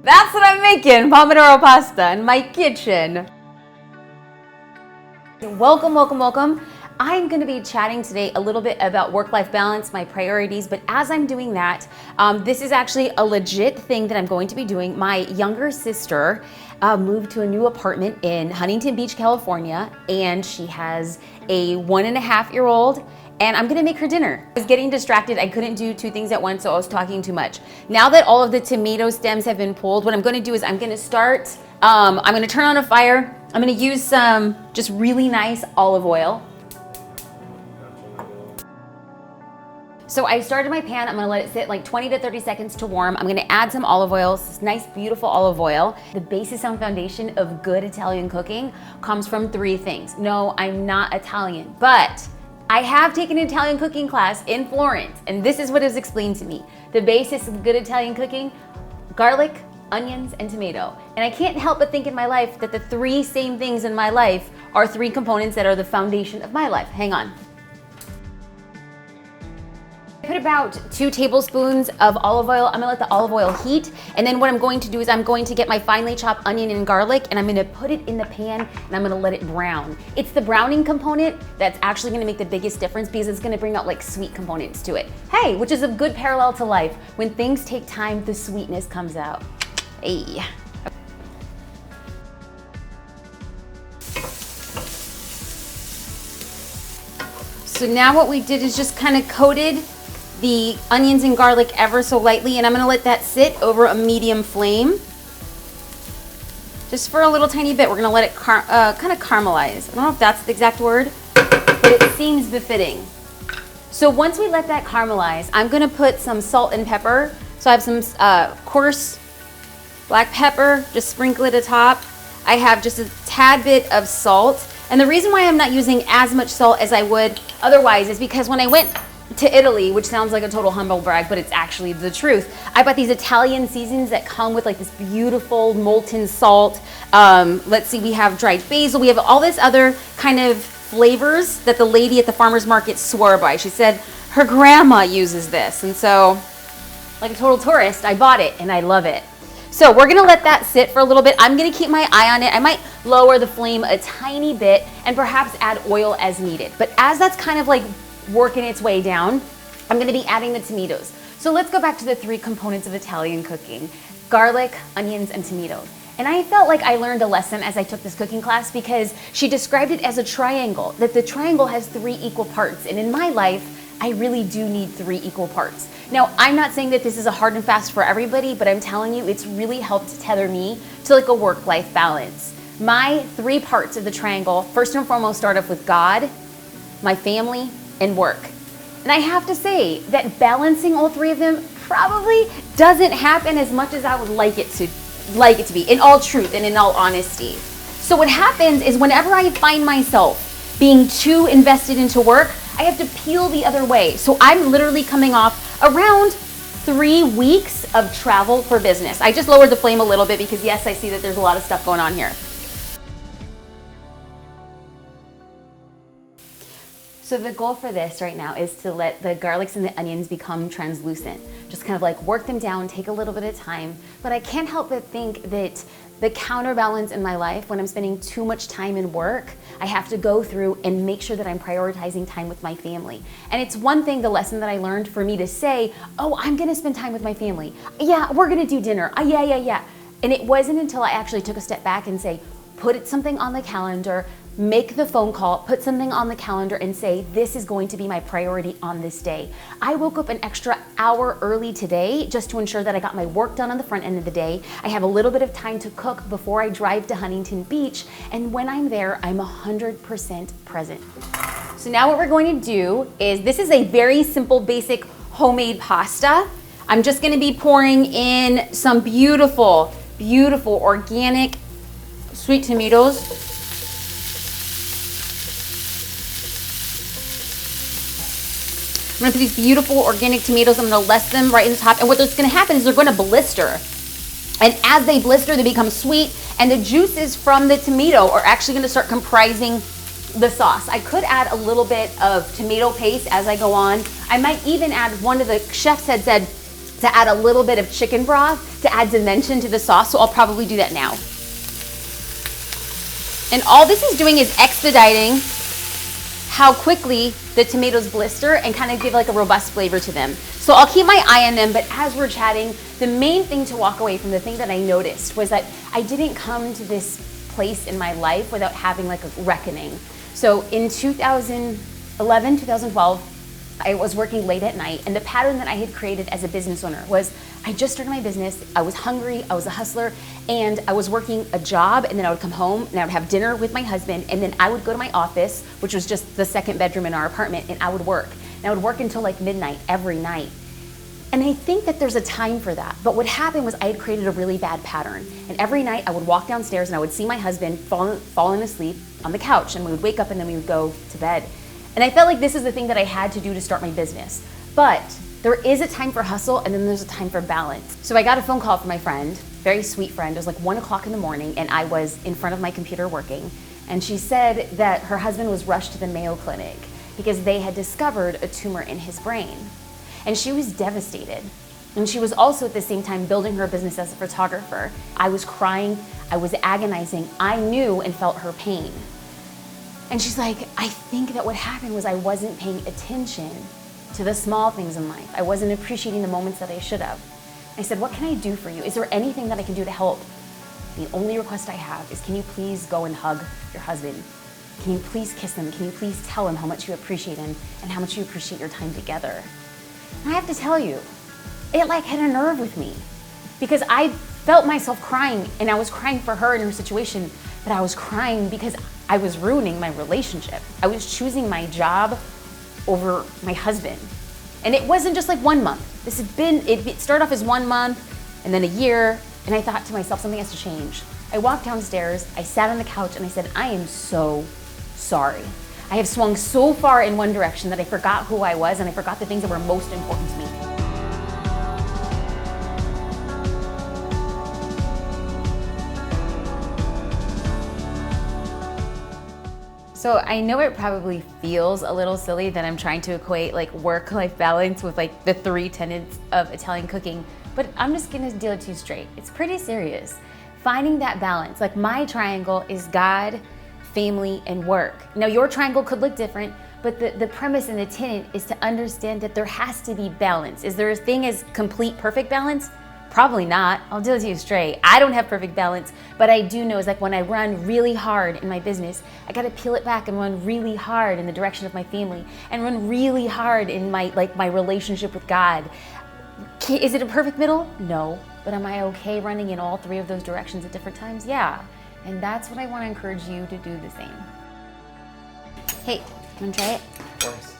That's what I'm making, pomodoro pasta in my kitchen. Welcome, welcome, welcome. I'm going to be chatting today a little bit about work-life balance, my priorities, but as I'm doing that, this is actually a legit thing that I'm going to be doing. My younger sister moved to a new apartment in Huntington Beach, California, and she has a 1.5-year-old, and I'm gonna make her dinner. I was getting distracted. I couldn't do two things at once, so I was talking too much. Now that all of the tomato stems have been pulled, what I'm gonna do is I'm gonna start, I'm gonna turn on a fire. I'm gonna use some just really nice olive oil. So I started my pan, I'm gonna let it sit like 20 to 30 seconds to warm. I'm gonna add some olive oil, this nice, beautiful olive oil. The basis and foundation of good Italian cooking comes from 3 things. No, I'm not Italian, but I have taken an Italian cooking class in Florence, and this is what is explained to me. The basis of good Italian cooking: garlic, onions, and tomato. And I can't help but think in my life that the 3 same things in my life are 3 components that are the foundation of my life. Hang on. I put about 2 tablespoons of olive oil. I'm gonna let the olive oil heat, and then what I'm going to do is I'm going to get my finely chopped onion and garlic, and I'm gonna put it in the pan, and I'm gonna let it brown. It's the browning component that's actually gonna make the biggest difference, because it's gonna bring out like sweet components to it. Hey, which is a good parallel to life. When things take time, the sweetness comes out. Hey. So now what we did is just kind of coated the onions and garlic ever so lightly, and I'm gonna let that sit over a medium flame. Just for a little tiny bit, we're gonna let it kind of caramelize. I don't know if that's the exact word, but it seems befitting. So once we let that caramelize, I'm gonna put some salt and pepper. So I have some coarse black pepper, just sprinkle it atop. I have just a tad bit of salt. And the reason why I'm not using as much salt as I would otherwise is because when I went to Italy, which sounds like a total humble brag, but it's actually the truth, I bought these Italian seasonings that come with like this beautiful molten salt. Let's see, we have dried basil, we have all this other kind of flavors that the lady at the farmer's market swore by. She said her grandma uses this, and so like a total tourist, I bought it and I love it. So we're gonna let that sit for a little bit. I'm gonna keep my eye on it. I might lower the flame a tiny bit and perhaps add oil as needed. But as that's kind of like working its way down, I'm gonna be adding the tomatoes. So let's go back to the 3 components of Italian cooking: garlic, onions, and tomatoes. And I felt like I learned a lesson as I took this cooking class, because she described it as a triangle, that the triangle has 3 equal parts. And in my life, I really do need 3 equal parts. Now, I'm not saying that this is a hard and fast for everybody, but I'm telling you, it's really helped tether me to like a work-life balance. My 3 parts of the triangle, first and foremost, start off with God, my family, and work. And I have to say that balancing all 3 of them probably doesn't happen as much as I would like it to be, in all truth and in all honesty. So what happens is whenever I find myself being too invested into work, I have to peel the other way. So I'm literally coming off around 3 weeks of travel for business. I just lowered the flame a little bit because yes, I see that there's a lot of stuff going on here. So the goal for this right now is to let the garlics and the onions become translucent. Just kind of like work them down, take a little bit of time. But I can't help but think that the counterbalance in my life, when I'm spending too much time in work, I have to go through and make sure that I'm prioritizing time with my family. And it's one thing, the lesson that I learned, for me to say, oh, I'm gonna spend time with my family. Yeah, we're gonna do dinner. Yeah. And it wasn't until I actually took a step back and say, put something on the calendar, make the phone call, put something on the calendar and say, this is going to be my priority on this day. I woke up an extra hour early today just to ensure that I got my work done on the front end of the day. I have a little bit of time to cook before I drive to Huntington Beach. And when I'm there, I'm 100% present. So now what we're going to do is, this is a very simple, basic homemade pasta. I'm just gonna be pouring in some beautiful, beautiful organic sweet tomatoes. I'm gonna put these beautiful organic tomatoes, I'm gonna less them right in the top, and what's gonna happen is they're gonna blister. And as they blister, they become sweet, and the juices from the tomato are actually gonna start comprising the sauce. I could add a little bit of tomato paste as I go on. I might even add, one of the chefs had said, to add a little bit of chicken broth to add dimension to the sauce, so I'll probably do that now. And all this is doing is expediting how quickly the tomatoes blister and kind of give like a robust flavor to them. So I'll keep my eye on them, but as we're chatting, the main thing to walk away from, the thing that I noticed was that I didn't come to this place in my life without having like a reckoning. So in 2011, 2012, I was working late at night, and the pattern that I had created as a business owner was I just started my business, I was hungry, I was a hustler, and I was working a job, and then I would come home and I would have dinner with my husband, and then I would go to my office, which was just the second bedroom in our apartment, and I would work. And I would work until like midnight every night. And I think that there's a time for that. But what happened was I had created a really bad pattern. And every night I would walk downstairs and I would see my husband falling asleep on the couch, and we would wake up and then we would go to bed. And I felt like this is the thing that I had to do to start my business. But there is a time for hustle, and then there's a time for balance. So I got a phone call from my friend, very sweet friend. It was like 1 o'clock in the morning, and I was in front of my computer working. And she said that her husband was rushed to the Mayo Clinic because they had discovered a tumor in his brain. And she was devastated. And she was also at the same time building her business as a photographer. I was crying, I was agonizing. I knew and felt her pain. And she's like, I think that what happened was I wasn't paying attention to the small things in life. I wasn't appreciating the moments that I should have. I said, what can I do for you? Is there anything that I can do to help? The only request I have is, can you please go and hug your husband? Can you please kiss him? Can you please tell him how much you appreciate him and how much you appreciate your time together? And I have to tell you, it like hit a nerve with me, because I felt myself crying, and I was crying for her and her situation, but I was crying because I was ruining my relationship. I was choosing my job over my husband. And it wasn't just like 1 month. This had been, it started off as 1 month and then a year, and I thought to myself, something has to change. I walked downstairs, I sat on the couch, and I said, I am so sorry. I have swung so far in one direction that I forgot who I was, and I forgot the things that were most important to me. So I know it probably feels a little silly that I'm trying to equate like work-life balance with like the 3 tenets of Italian cooking, but I'm just gonna deal it to you straight. It's pretty serious. Finding that balance, like my triangle is God, family, and work. Now your triangle could look different, but the premise and the tenet is to understand that there has to be balance. Is there a thing as complete perfect balance? Probably not. I'll deal with you straight. I don't have perfect balance, but I do know is like when I run really hard in my business, I gotta peel it back and run really hard in the direction of my family, and run really hard in my relationship with God. Is it a perfect middle? No. But am I okay running in all 3 of those directions at different times? Yeah. And that's what I want to encourage you to do the same. Hey, you wanna try it? Of course.